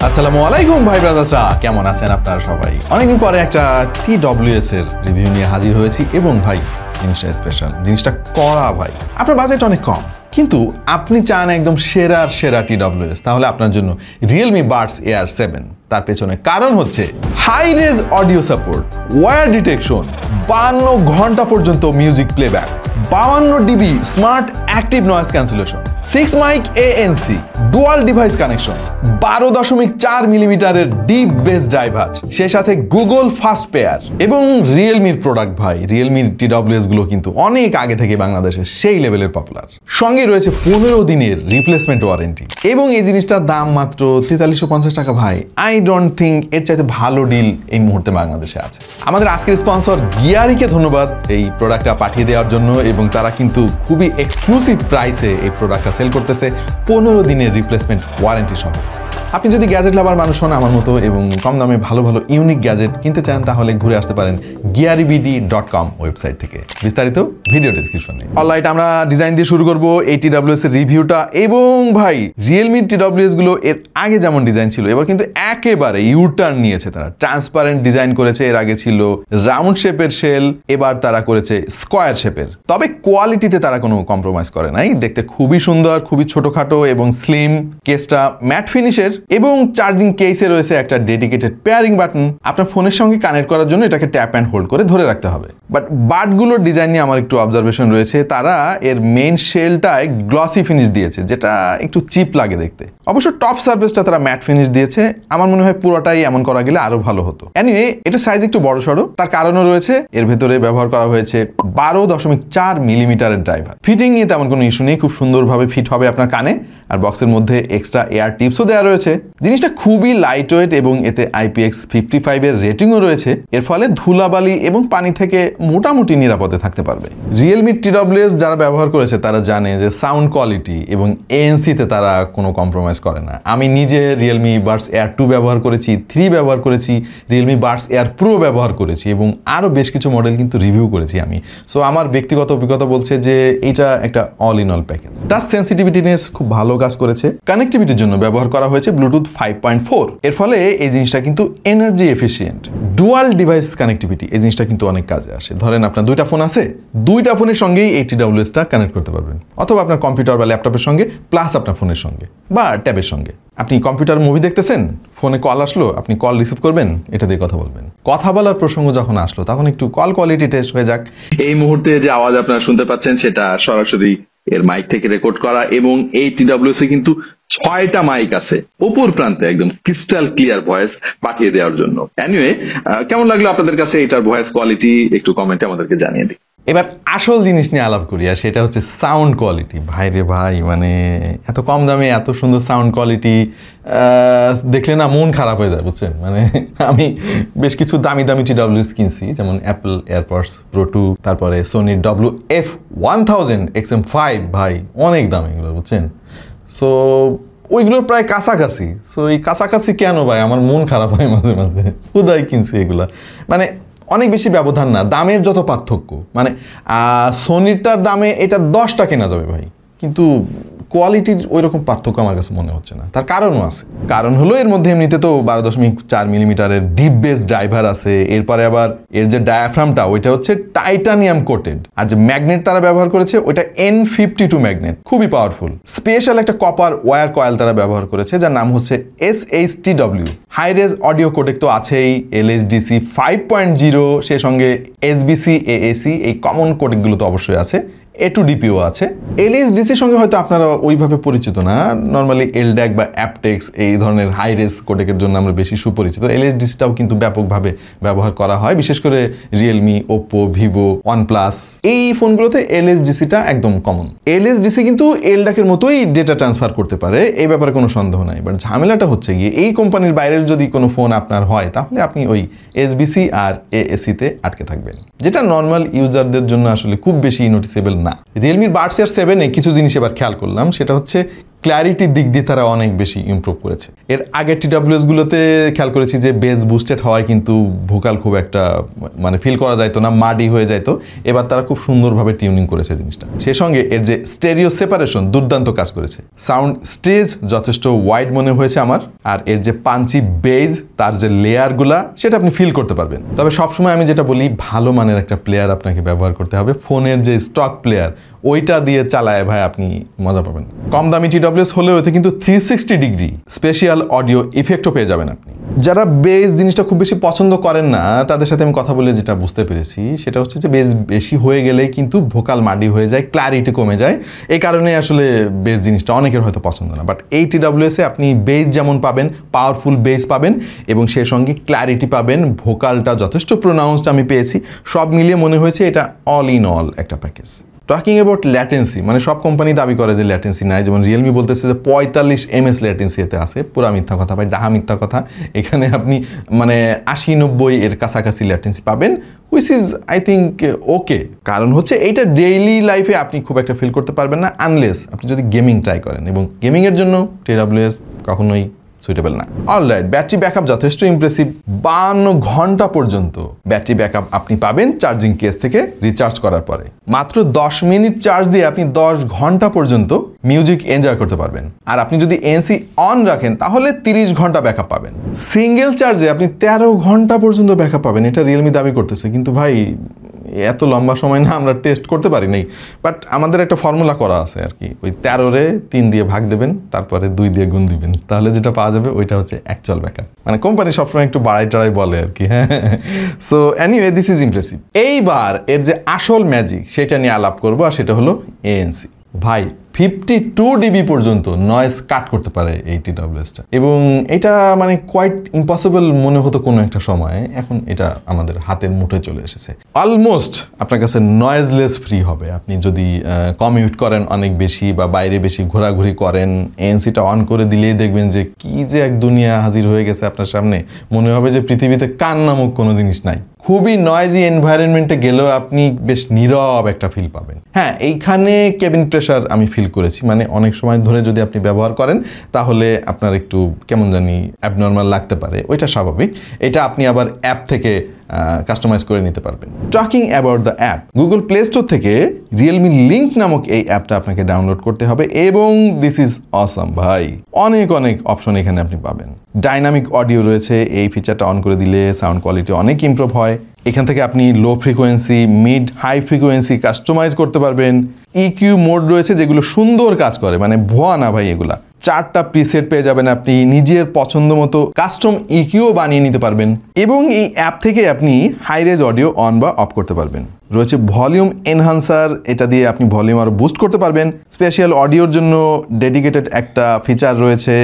আসসালামু আলাইকুম ভাই ব্রাদার্সরা, কেমন আছেন আপনারা সবাই? অনেকদিন পরে একটা TWS এর রিভিউ নিয়ে হাজির হয়েছি এবং ভাই জিনিসটা স্পেশাল, জিনিসটা কড়া ভাই। আপনার বাজেট অনেক কম কিন্তু আপনি চান একদম সেরার সেরা TWS, তাহলে আপনার জন্য Realme Buds Air 7। তার পেছনে কারণ হচ্ছে high res audio support, wire detection, 52 ঘন্টা পর্যন্ত music playback, 52 dB smart active noise cancellation, 6 mic ANC, dual device connection, 12.4 মিলিমিটারের ডিপ বেস ড্রাইভার, সেই সাথে গুগল ফাস্ট পেয়ার এবং রিয়েলমির প্রোডাক্ট ভাই। রিয়েলমির TWS গুলো কিন্তু অনেক আগে থেকে বাংলাদেশে সেই লেভেলের পপুলার। সঙ্গে রয়েছে 15 দিনের রিপ্লেসমেন্ট ওয়ারেন্টি এবং এই জিনিসটার দাম মাত্র 4350 টাকা ভাই। আই ডোন্ট থিঙ্ক এর চাইতে ভালো ডিল এই মুহূর্তে বাংলাদেশে আছে। আমাদের আজকের স্পন্সর গিয়ারিকে ধন্যবাদ এই প্রোডাক্টটা পাঠিয়ে দেওয়ার জন্য, এবং তারা কিন্তু খুবই এক্সক্লুসিভ প্রাইসে এই প্রোডাক্টটা সেল করতেছে 15 দিনের রিপ্লেসমেন্ট ওয়ারেন্টি সহ। আপনি যদি গ্যাজেট লাভার মানুষ হন আমার মতো এবং কম দামে ভালো ভালো ইউনিক গ্যাজেট কিনতে চান, তাহলে ঘুরে আসতে পারেন gearibd.com ওয়েবসাইট থেকে। বিস্তারিত ভিডিও ডেসক্রিপশনে। অলরাইট, আমরা ডিজাইন দিয়ে শুরু করব এই TWS এর রিভিউটা। এবং ভাই রিয়েলমির TWS গুলো এর আগে যেমন ডিজাইন ছিল, এবার কিন্তু একেবারে ইউটার্ন নিয়েছে। তারা ট্রান্সপারেন্ট ডিজাইন করেছে, এর আগে ছিল রাউন্ড শেপের শেল, এবার তারা করেছে স্কোয়ার শেপের। তবে কোয়ালিটিতে তারা কোনো কম্প্রোমাইজ করে নাই। দেখতে খুবই সুন্দর, খুবই ছোটখাটো এবং স্লিম। কেসটা ম্যাট ফিনিশের এবং চার্জিং কেসে রয়েছে একটা ডেডিকেটেড পেয়ারিং বাটন। আপনার ফোনের সঙ্গে কানেক্ট করার জন্য এটাকে ট্যাপ অ্যান্ড হোল্ড করে ধরে রাখতে হবে। বাট বাটগুলোর ডিজাইন নিয়ে আমার একটু অবজারভেশন রয়েছে। তারা এর মেইন শেলটায় গ্লসি ফিনিশ দিয়েছে, যেটা একটু চিপ লাগে দেখতে। অবশ্য টপ সারফেসটা তারা ম্যাট ফিনিশ দিয়েছে। আমার মনে হয় পুরোটাই এমন করা গেলে আরো ভালো হতো। এনিওয়ে, এটা সাইজ একটু বড় সড়ো, তার কারণও রয়েছে। এর ভেতরে ব্যবহার করা হয়েছে 12.4 মিলিমিটারের ড্রাইভার। ফিটিং নিয়ে তেমন কোনো ইস্যু নেই, খুব সুন্দরভাবে ফিট হবে আপনার কানে। আর বক্সের মধ্যে এক্সট্রা এয়ার টিপসও দেওয়া রয়েছে। জিনিসটা খুবই লাইট ওয়েট এবং এতে IPX55 এর রেটিংও রয়েছে। এর ফলে ধুলাবালি এবং পানি থেকে মোটামুটি নিরাপদে থাকতে পারবে। রিয়েলমির TWS যারা ব্যবহার করেছে তারা জানে যে সাউন্ড কোয়ালিটি এবং ANC তে তারা কোনো কম্প্রোমাইজ করে না। আমি নিজে Realme Buds Air 2 ব্যবহার করেছি, 3 ব্যবহার করেছি, Realme Buds Air Pro ব্যবহার করেছি এবং আরও বেশ কিছু মডেল কিন্তু রিভিউ করেছি আমি। সো আমার ব্যক্তিগত অভিজ্ঞতা বলছে যে এটা একটা all in all package. Touch সেন্সিটিভিটিনেস খুব ভালো কাজ করেছে। কানেক্টিভিটির জন্য ব্যবহার করা হয়েছে ব্লুটুথ 5.4। এর ফলে এই জিনিসটা কিন্তু energy efficient. Dual device connectivity, এই জিনিসটা কিন্তু অনেক কাজে আসে। ধরেন আপনার দুইটা ফোন আছে, দুইটা ফোনের সঙ্গেই এই TWSটা কানেক্ট করতে পারবেন, অথবা আপনার কম্পিউটার বা ল্যাপটপের সঙ্গে প্লাস আপনার ফোনের সঙ্গে বা ট্যাবের সঙ্গে। আপনি কম্পিউটার মুভি দেখতেছেন, ফোনে কল আসলো, আপনি কল রিসিভ করবেন, এটা দিয়ে কথা বলবেন। কথা বলার প্রসঙ্গ যখন আসলো তখন একটু কল কোয়ালিটি টেস্ট হয়ে যাক। এই মুহূর্তে যে আওয়াজ আপনারা শুনতে পাচ্ছেন সেটা সরাসরি এর মাইক থেকে রেকর্ড করা, এবং এই TWS এ কিন্তু 6টা মাইক আছে উপর প্রান্তে, একদম ক্রিস্টাল ক্লিয়ার ভয়েস পাঠিয়ে দেওয়ার জন্য। এনিওয়ে, কেমন লাগলো আপনাদের কাছে এটার ভয়েস কোয়ালিটি একটু কমেন্টে আমাদেরকে জানিয়ে দিন। এবার আসল জিনিস নিয়ে আলাপ করি, আর সেটা হচ্ছে সাউন্ড কোয়ালিটি। ভাই রে ভাই, মানে এত কম দামে এত সুন্দর সাউন্ড কোয়ালিটি দেখলে না মন খারাপ হয়ে যায়, বুঝছেন? মানে আমি বেশ কিছু দামি দামি TWS কিনছি, যেমন অ্যাপল এয়ারপডস Pro 2, তারপরে সোনির WF-1000 XM5, ভাই অনেক দাম এগুলো, বুঝছেন? সো ওইগুলোর প্রায় কাছাকাছি। সো এই কাছাকাছি কেন ভাই, আমার মন খারাপ হয় মাঝে মাঝে। কোথায় কিনছি এগুলা, মানে অনেক বেশি ব্যবধান না, দামের যত পার্থক্য। মানে সোনিরটার দামে এটা 10টা কেনা যাবে ভাই, কিন্তু কোয়ালিটির ওই রকম পার্থক্য আমার কাছে মনে হচ্ছে না। তার কারণও আছে। কারণ হলো এর মধ্যে এমনিতে তো 12.4 মিলিমিটারের ডিপ বেস ড্রাইভার আছে। এরপরে আবার এর যে ডায়াফ্রামটা ওইটা হচ্ছে টাইটানিয়াম কোটেড, আর যে ম্যাগনেট তারা ব্যবহার করেছে ওইটা N52 ম্যাগনেট, খুবই পাওয়ারফুল। স্পেশাল একটা কপার ওয়্যার কয়েল তারা ব্যবহার করেছে, যার নাম হচ্ছে SHTW। High res audio codec তো আছেই, LHDC 5.0, সে সঙ্গে SBC AAC, এই কমন কোডেকগুলো তো অবশ্যই আছে। A2DPO আছে। LHDCর সঙ্গে হয়তো আপনারা ওইভাবে পরিচিত না, নর্মালি LDAC বা অ্যাপটেক্স এই ধরনের হাই রেজ কোডেকের জন্য আমরা বেশি সুপরিচিত। LHDCটাও কিন্তু ব্যাপকভাবে ব্যবহার করা হয়, বিশেষ করে রিয়েলমি, ওপ্পো, ভিভো, ওয়ানপ্লাস এই ফোনগুলোতে LHDCটা একদম কমন। LHDC কিন্তু LDAC এর মতোই ডেটা ট্রান্সফার করতে পারে, এই ব্যাপারে কোনো সন্দেহ নাই। বাট ঝামেলাটা হচ্ছে গিয়ে এই কোম্পানির বাইরের যদি কোনো ফোন আপনার হয়, তাহলে আপনি ওই SBC আর AAC-তে আটকে থাকবেন, যেটা নর্মাল ইউজারদের জন্য আসলে খুব বেশি নোটিসেবল না। রিয়েলমির Buds Air 7-এ কিছু জিনিস এবার খেয়াল করলাম, সেটা হচ্ছে ক্ল্যারিটির দিক দিয়ে তারা অনেক বেশি ইমপ্রুভ করেছে। এর আগের TWS গুলোতে খেয়াল করেছি যে বেস বুস্টেড হওয়ায় কিন্তু ভোকাল খুব একটা মানে ফিল করা যাইতো না, মাডি হয়ে যাইতো। এবার তারা খুব সুন্দরভাবে টিউনিং করেছে জিনিসটা। সেই সঙ্গে এর যে স্টেরিও সেপারেশন দুর্দান্ত কাজ করেছে। সাউন্ড স্টেজ যথেষ্ট ওয়াইড মনে হয়েছে আমার। আর এর যে পাঞ্চি বেজ, তার যে লেয়ারগুলা, সেটা আপনি ফিল করতে পারবেন। তবে সবসময় আমি যেটা বলি, ভালো মানের একটা প্লেয়ার আপনাকে ব্যবহার করতে হবে। ফোনের যে স্টক প্লেয়ার ওইটা দিয়ে চালায় ভাই আপনি মজা পাবেন। কম দামি TWS হলেও এতে কিন্তু 360 ডিগ্রি স্পেশাল অডিও ইফেক্টও পেয়ে যাবেন আপনি। যারা বেস জিনিসটা খুব বেশি পছন্দ করেন না, তাদের সাথে আমি কথা বলে যেটা বুঝতে পেরেছি সেটা হচ্ছে যে বেস বেশি হয়ে গেলেই কিন্তু ভোকাল মাডি হয়ে যায়, ক্ল্যারিটি কমে যায়। এই কারণে আসলে বেস জিনিসটা অনেকের হয়তো পছন্দ না। বাট এই TWS-এ আপনি বেস যেমন পাবেন, পাওয়ারফুল বেস পাবেন এবং সেই সঙ্গে ক্ল্যারিটি পাবেন, ভোকালটা যথেষ্ট প্রোনাউন্সড আমি পেয়েছি। সব মিলিয়ে মনে হয়েছে এটা অল ইন অল একটা প্যাকেজ। টকিং অ্যাবাউট ল্যাটেন্সি, মানে সব কোম্পানি দাবি করে যে ল্যাটেন্সি নাই, যেমন রিয়েলমি বলতেছে যে 45 ms ল্যাটেন্সি এতে আছে। পুরা মিথ্যা কথা ভাই, ডাহা মিথ্যা কথা। এখানে আপনি মানে 80-90 এর কাছাকাছি ল্যাটেন্সি পাবেন, হুইচ ইজ আই থিঙ্ক ওকে। কারণ হচ্ছে এইটা ডেইলি লাইফে আপনি খুব একটা ফিল করতে পারবেন না আনলেস আপনি যদি গেমিং ট্রাই করেন, এবং গেমিংয়ের জন্য TWS কখনোই সুইটেবল না। অলরাইট, ব্যাটারি ব্যাকআপ যথেষ্ট ইমপ্রেসিভ। 52 ঘন্টা পর্যন্ত ব্যাটারি ব্যাকআপ আপনি পাবেন চার্জিং কেস থেকে রিচার্জ করার পরে। মাত্র 10 মিনিট চার্জ দিয়ে আপনি 10 ঘন্টা পর্যন্ত মিউজিক এনজয় করতে পারবেন। আর আপনি যদি ANC অন রাখেন তাহলে 30 ঘন্টা ব্যাকআপ পাবেন। সিঙ্গেল চার্জে আপনি 13 ঘন্টা পর্যন্ত ব্যাকআপ পাবেন, এটা রিয়েলমি দাবি করতেছে। কিন্তু ভাই এত লম্বা সময় না আমরা টেস্ট করতে পারি নাই। বাট আমাদের একটা ফর্মুলা করা আছে আর কি, ওই 13-রে 3 দিয়ে ভাগ দেবেন, তারপরে 2 দিয়ে গুণ দিবেন, তাহলে যেটা পাওয়া যাবে ওইটা হচ্ছে অ্যাকচুয়াল ব্যাকআপ। মানে কোম্পানি সবসময় একটু বাড়াই টাড়াই বলে আর কি। হ্যাঁ, so anyway this is impressive. এইবার এর যে আসল ম্যাজিক সেটা নিয়ে আলাপ করবো, আর সেটা হলো ANC। ভাই 52 dB পর্যন্ত নয়েজ কাট করতে পারে এই TWS-টা, এবং এটা মানে কোয়াইট ইম্পসিবল মনে হতো কোনো একটা সময়। এখন এটা আমাদের হাতের মুঠোয় চলে এসেছে। অলমোস্ট আপনার কাছে নয়েজলেস ফ্রি হবে। আপনি যদি কমিউট করেন অনেক বেশি বা বাইরে বেশি ঘোরাঘুরি করেন, ANC-টা অন করে দিলেই দেখবেন যে কি যে এক দুনিয়া হাজির হয়ে গেছে আপনার সামনে। মনে হবে যে পৃথিবীতে কান নামক কোনো জিনিস নাই। খুবই নয়েজি এনভায়রনমেন্টে গেলেও আপনি বেশ নীরব একটা ফিল পাবেন। হ্যাঁ, এইখানে কেবিন প্রেশার আমি ফিল করেছি, মানে অনেক সময় ধরে যদি আপনি ব্যবহার করেন তাহলে আপনার একটু কেমন জানি অ্যাবনর্মাল লাগতে পারে, ওইটা স্বাভাবিক। এটা আপনি আবার অ্যাপ থেকে কাস্টমাইজ করে নিতে পারবেন। Talking about the app, Google play store থেকে রিয়েলমি লিঙ্ক নামক এই অ্যাপটা আপনাকে ডাউনলোড করতে হবে, এবং দিস ইজ অসাম ভাই। অনেক অনেক অপশন এখানে আপনি পাবেন। ডাইনামিক অডিও রয়েছে, এই ফিচারটা অন করে দিলে সাউন্ড কোয়ালিটি অনেক ইমপ্রুভ হয়। এখান থেকে আপনি low frequency, mid, high frequency customise করতে পারবেন। EQ মোড রয়েছে যেগুলো সুন্দর কাজ করে, মানে ভুয়া না ভাই এগুলা। 4টা প্রিসেট পেয়ে যাবেন, আপনি নিজের পছন্দ মতো কাস্টম EQও বানিয়ে নিতে পারবেন, এবং এই অ্যাপ থেকে আপনি হাই রেজ অডিও অন বা অফ করতে পারবেন। রয়েছে ভলিউম এনহান্সার, এটা দিয়ে আপনি ভলিউম আরও বুস্ট করতে পারবেন। স্পেশাল অডিওর জন্য ডেডিকেটেড একটা ফিচার রয়েছে।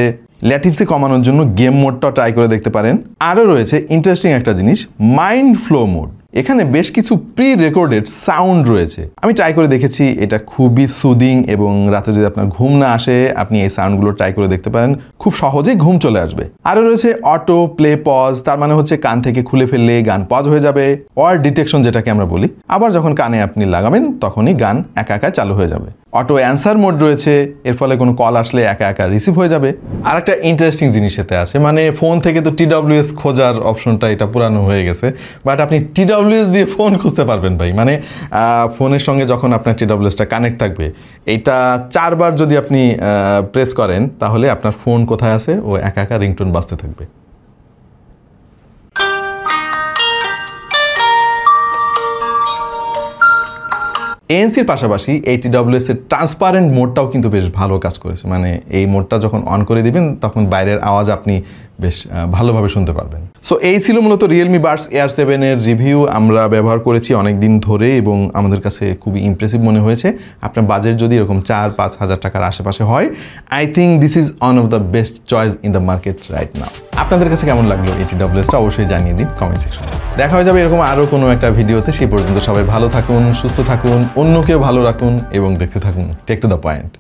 ল্যাটেন্সি কমানোর জন্য গেম মোডটা ট্রাই করে দেখতে পারেন। আরও রয়েছে ইন্টারেস্টিং একটা জিনিস, মাইন্ড ফ্লো মোড। এখানে বেশ কিছু প্রি রেকর্ডেড সাউন্ড রয়েছে, আমি ট্রাই করে দেখেছি। এটা খুবই সুদিং, এবং রাতে যদি আপনার ঘুম না আসে আপনি এই সাউন্ডগুলো ট্রাই করে দেখতে পারেন, খুব সহজেই ঘুম চলে আসবে। আরও রয়েছে অটো প্লে পজ, তার মানে হচ্ছে কান থেকে খুলে ফেললে গান পজ হয়ে যাবে, ওয়ার্ড ডিটেকশন যেটাকে আমরা বলি। আবার যখন কানে আপনি লাগাবেন তখনই গান একা একা চালু হয়ে যাবে। অটো অ্যান্সার মোড রয়েছে, এর ফলে কোনো কল আসলে একা একা রিসিভ হয়ে যাবে। আর একটা ইন্টারেস্টিং জিনিস এতে আছে, মানে ফোন থেকে তো TWS খোঁজার অপশনটা এটা পুরানো হয়ে গেছে, বাট আপনি TWS দিয়ে ফোন খুঁজতে পারবেন ভাই। মানে ফোনের সঙ্গে যখন আপনার TWS-টা কানেক্ট থাকবে, এইটা 4 বার যদি আপনি প্রেস করেন তাহলে আপনার ফোন কোথায় আছে ও একা একা রিংটোন বাজতে থাকবে। ANCর পাশাপাশি এই TWS এর ট্রান্সপারেন্ট মোডটাও কিন্তু বেশ ভালো কাজ করেছে। মানে এই মোডটা যখন অন করে দিবেন তখন বাইরের আওয়াজ আপনি বেশ ভালোভাবে শুনতে পারবেন। সো এই ছিল মূলত রিয়েলমি বাডস Air 7 এর রিভিউ। আমরা ব্যবহার করেছি অনেক দিন ধরে এবং আমাদের কাছে খুবই ইমপ্রেসিভ মনে হয়েছে। আপনার বাজেট যদি এরকম 4-5 হাজার টাকার আশেপাশে হয়, I think this is one of the best choice in the market right now. আপনাদের কাছে কেমন লাগলো এই TWS-টা অবশ্যই জানিয়ে দিন কমেন্ট সেকশনে। দেখা হয়ে যাবে এরকম আরও কোনো একটা ভিডিওতে। সেই পর্যন্ত সবাই ভালো থাকুন, সুস্থ থাকুন, অন্যকেও ভালো রাখুন এবং দেখতে থাকুন টেক টু দ্য পয়েন্ট।